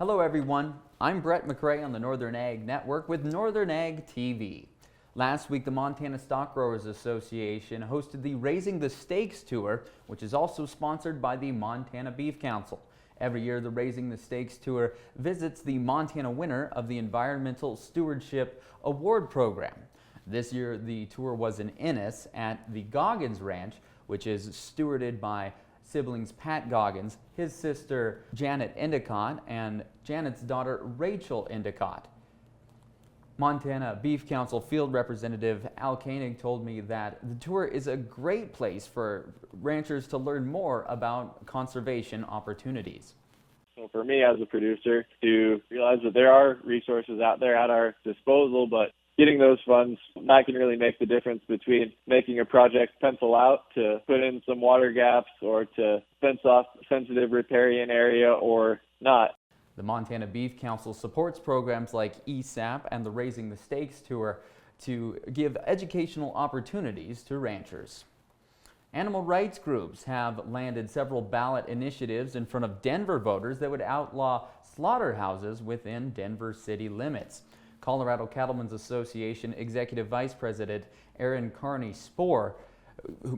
Hello everyone, I'm Brett McRae on the Northern Ag Network with Northern Ag TV. Last week, the Montana Stock Growers Association hosted the Raising the Stakes Tour, which is also sponsored by the Montana Beef Council. Every year, the Raising the Stakes Tour visits the Montana winner of the Environmental Stewardship Award Program. This year, the tour was in Ennis at the Goggins Ranch, which is stewarded by siblings Pat Goggins, his sister Janet Endicott, and Janet's daughter Rachel Endicott. Montana Beef Council Field Representative Al Koenig told me that the tour is a great place for ranchers to learn more about conservation opportunities. So for me as a producer, to realize that there are resources out there at our disposal, but getting those funds, that can really make the difference between making a project pencil out to put in some water gaps or to fence off sensitive riparian area or not. The Montana Beef Council supports programs like ESAP and the Raising the Stakes Tour to give educational opportunities to ranchers. Animal rights groups have landed several ballot initiatives in front of Denver voters that would outlaw slaughterhouses within Denver city limits. Colorado Cattlemen's Association Executive Vice President Aaron Carney-Spohr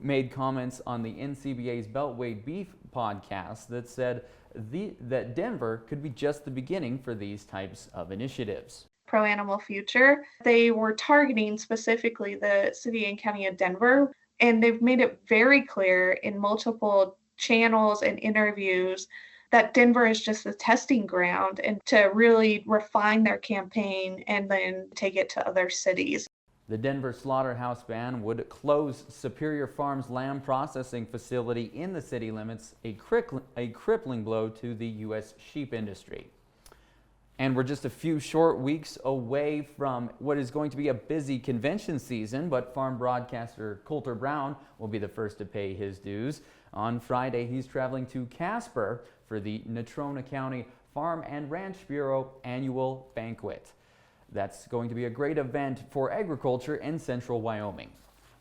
made comments on the NCBA's Beltway Beef podcast that said that Denver could be just the beginning for these types of initiatives. Pro-Animal Future, they were targeting specifically the city and county of Denver, and they've made it very clear in multiple channels and interviews that Denver is just the testing ground and to really refine their campaign and then take it to other cities. The Denver slaughterhouse ban would close Superior Farms lamb processing facility in the city limits, a crippling blow to the U.S. sheep industry. And we're just a few short weeks away from what is going to be a busy convention season, but farm broadcaster Colter Brown will be the first to pay his dues. On Friday, he's traveling to Casper for the Natrona County Farm and Ranch Bureau annual banquet. That's going to be a great event for agriculture in central Wyoming.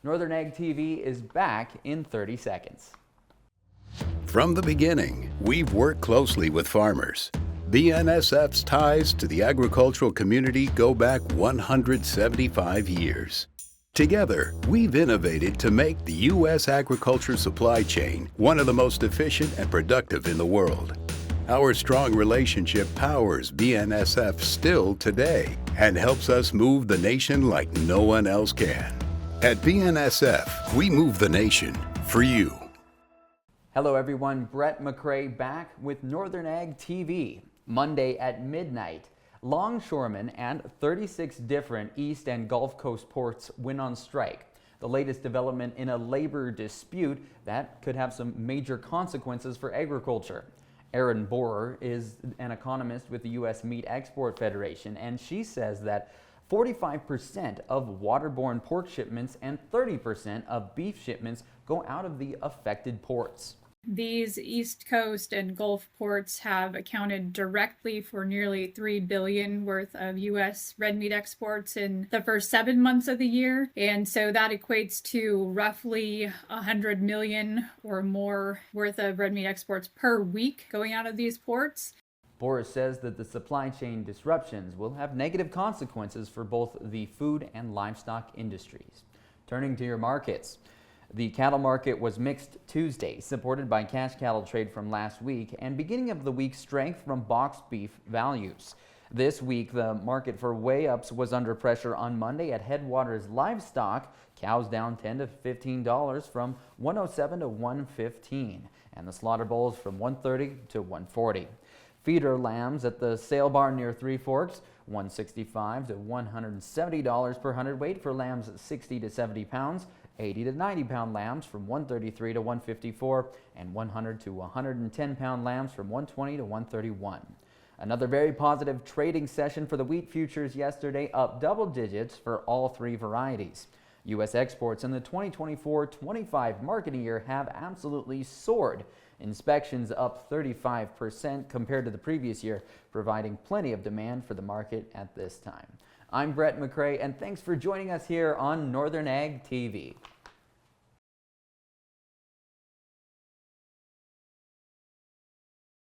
Northern Ag TV is back in 30 seconds. From the beginning, we've worked closely with farmers. BNSF's ties to the agricultural community go back 175 years. Together, we've innovated to make the U.S. agriculture supply chain one of the most efficient and productive in the world. Our strong relationship powers BNSF still today and helps us move the nation like no one else can. At BNSF, we move the nation for you. Hello everyone, Brett McRae back with Northern Ag TV. Monday at midnight, longshoremen and 36 different East and Gulf Coast ports went on strike. The latest development in a labor dispute that could have some major consequences for agriculture. Erin Borer is an economist with the U.S. Meat Export Federation, and she says that 45% of waterborne pork shipments and 30% of beef shipments go out of the affected ports. These East Coast and Gulf ports have accounted directly for nearly $3 billion worth of U.S. red meat exports in the first 7 months of the year. And so that equates to roughly $100 million or more worth of red meat exports per week going out of these ports. Boris says that the supply chain disruptions will have negative consequences for both the food and livestock industries. Turning to your markets. The cattle market was mixed Tuesday, supported by cash cattle trade from last week and beginning of the week strength from boxed beef values. This week, the market for weigh-ups was under pressure on Monday at Headwaters Livestock. Cows down $10 to $15 from $107 to $115, and the slaughter bulls from $130 to $140. Feeder lambs at the sale barn near Three Forks, $165 to $170 per hundredweight for lambs 60 to 70 pounds. 80 to 90 pound lambs from 133 to 154, and 100 to 110 pound lambs from 120 to 131. Another very positive trading session for the wheat futures yesterday, up double digits for all three varieties. U.S. exports in the 2024-25 marketing year have absolutely soared. Inspections up 35% compared to the previous year, providing plenty of demand for the market at this time. I'm Brett McRae, and thanks for joining us here on Northern Ag TV.